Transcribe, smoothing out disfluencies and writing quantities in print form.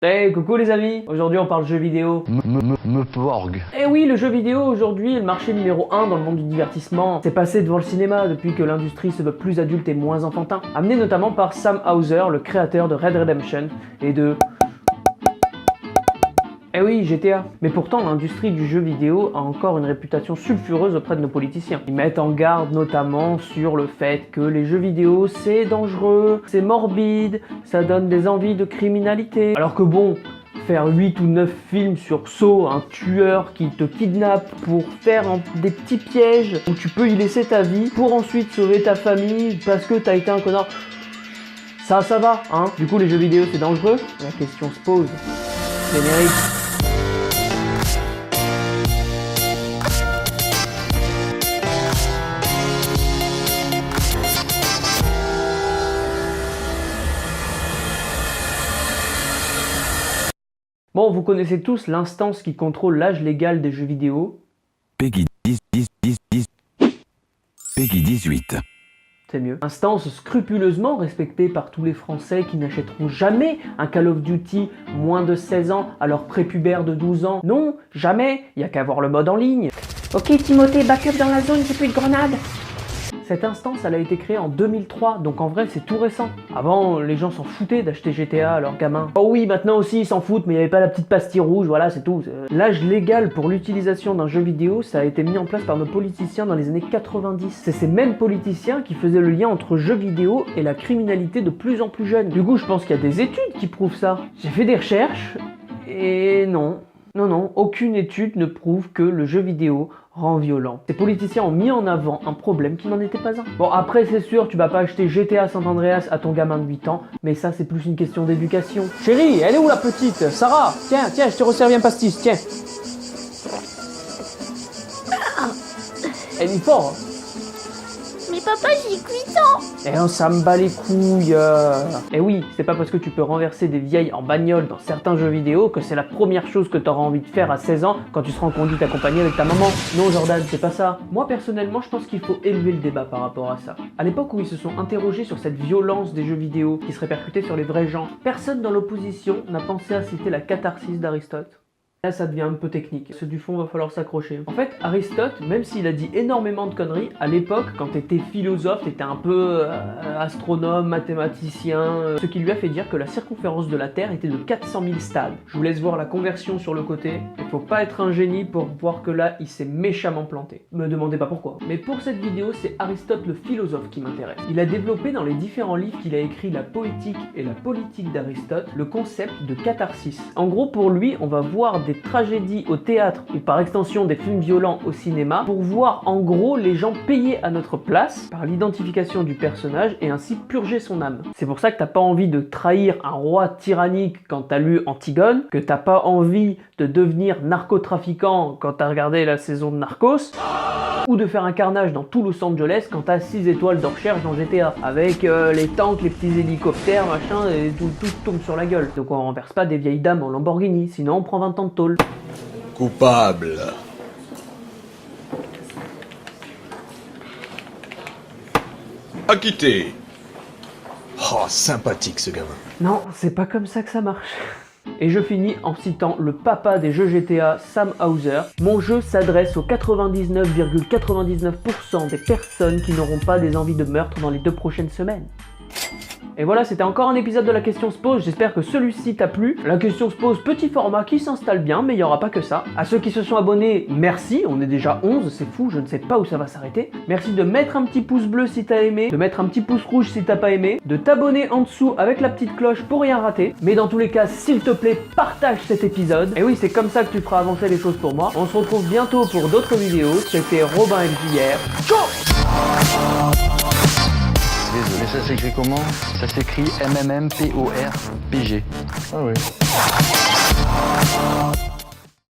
Hey, coucou les amis. Aujourd'hui on parle jeux vidéo. Porg. Eh oui, le jeu vidéo aujourd'hui est le marché numéro 1 dans le monde du divertissement. C'est passé devant le cinéma depuis que l'industrie se veut plus adulte et moins enfantin. Amené notamment par Sam Houser, le créateur de Red Redemption et de... Eh oui, GTA. Mais pourtant, l'industrie du jeu vidéo a encore une réputation sulfureuse auprès de nos politiciens. Ils mettent en garde notamment sur le fait que les jeux vidéo, c'est dangereux, c'est morbide, ça donne des envies de criminalité. Alors que bon, faire 8 ou 9 films sur Saw, un tueur qui te kidnappe pour faire des petits pièges où tu peux y laisser ta vie pour ensuite sauver ta famille parce que t'as été un connard. Ça va, hein. Du coup, les jeux vidéo, c'est dangereux? La question se pose. Générique. Bon, vous connaissez tous l'instance qui contrôle l'âge légal des jeux vidéo. Peggy 18. C'est mieux. Instance scrupuleusement respectée par tous les Français qui n'achèteront jamais un Call of Duty moins de 16 ans à leur prépubère de 12 ans. Non, jamais, y a qu'à voir le mode en ligne. Ok Timothée, backup dans la zone, j'ai plus de grenades. Cette instance, elle a été créée en 2003, donc en vrai c'est tout récent. Avant, les gens s'en foutaient d'acheter GTA à leurs gamins. Oh oui, maintenant aussi ils s'en foutent, mais il n'y avait pas la petite pastille rouge, voilà, c'est tout. L'âge légal pour l'utilisation d'un jeu vidéo, ça a été mis en place par nos politiciens dans les années 90. C'est ces mêmes politiciens qui faisaient le lien entre jeux vidéo et la criminalité de plus en plus jeune. Du coup, je pense qu'il y a des études qui prouvent ça. J'ai fait des recherches, et non. Non, aucune étude ne prouve que le jeu vidéo rend violent. Ces politiciens ont mis en avant un problème qui n'en était pas un. Bon, après c'est sûr, tu vas pas acheter GTA San Andreas à ton gamin de 8 ans, mais ça c'est plus une question d'éducation. Chérie, elle est où la petite? Sarah, tiens, je te resservis un pastis, tiens. Elle est fort, hein. Mais papa, j'ai 8 ans. Eh oh, ça me bat les couilles. Et oui, c'est pas parce que tu peux renverser des vieilles en bagnole dans certains jeux vidéo que c'est la première chose que t'auras envie de faire à 16 ans quand tu seras en conduite accompagnée avec ta maman. Non Jordan, c'est pas ça. Moi personnellement, je pense qu'il faut élever le débat par rapport à ça. À l'époque où ils se sont interrogés sur cette violence des jeux vidéo qui se répercutait sur les vrais gens, personne dans l'opposition n'a pensé à citer la catharsis d'Aristote. Là, ça devient un peu technique. Ceux du fond, va falloir s'accrocher. En fait, Aristote, même s'il a dit énormément de conneries, à l'époque, quand t'étais philosophe, t'étais un peu astronome, mathématicien, ce qui lui a fait dire que la circonférence de la Terre était de 400 000 stades. Je vous laisse voir la conversion sur le côté. Il faut pas être un génie pour voir que là, il s'est méchamment planté. Me demandez pas pourquoi. Mais pour cette vidéo, c'est Aristote le philosophe qui m'intéresse. Il a développé dans les différents livres qu'il a écrits, la poétique et la politique d'Aristote, le concept de catharsis. En gros, pour lui, on va voir des tragédies au théâtre ou par extension des films violents au cinéma pour voir en gros les gens payer à notre place par l'identification du personnage et ainsi purger son âme. C'est pour ça que t'as pas envie de trahir un roi tyrannique quand t'as lu Antigone, que t'as pas envie de devenir narcotrafiquant quand t'as regardé la saison de Narcos, ou de faire un carnage dans tout Los Angeles quand t'as 6 étoiles de recherche dans GTA, avec les tanks, les petits hélicoptères, machin, et tout tombe sur la gueule. Donc on renverse pas des vieilles dames en Lamborghini, sinon on prend 20 ans de tôle. Coupable. Acquitté. Oh, sympathique ce gamin. Non, c'est pas comme ça que ça marche. Et je finis en citant le papa des jeux GTA, Sam Houser. Mon jeu s'adresse aux 99,99% des personnes qui n'auront pas des envies de meurtre dans les 2 prochaines semaines. Et voilà, c'était encore un épisode de La Question se pose, j'espère que celui-ci t'a plu. La Question se pose, petit format qui s'installe bien, mais il n'y aura pas que ça. À ceux qui se sont abonnés, merci, on est déjà 11, c'est fou, je ne sais pas où ça va s'arrêter. Merci de mettre un petit pouce bleu si t'as aimé, de mettre un petit pouce rouge si t'as pas aimé, de t'abonner en dessous avec la petite cloche pour rien rater. Mais dans tous les cas, s'il te plaît, partage cet épisode. Et oui, c'est comme ça que tu feras avancer les choses pour moi. On se retrouve bientôt pour d'autres vidéos, c'était Robin FJR. Ciao. Désolé, ça s'écrit comment? Ça s'écrit MMMPORPG. Ah oui.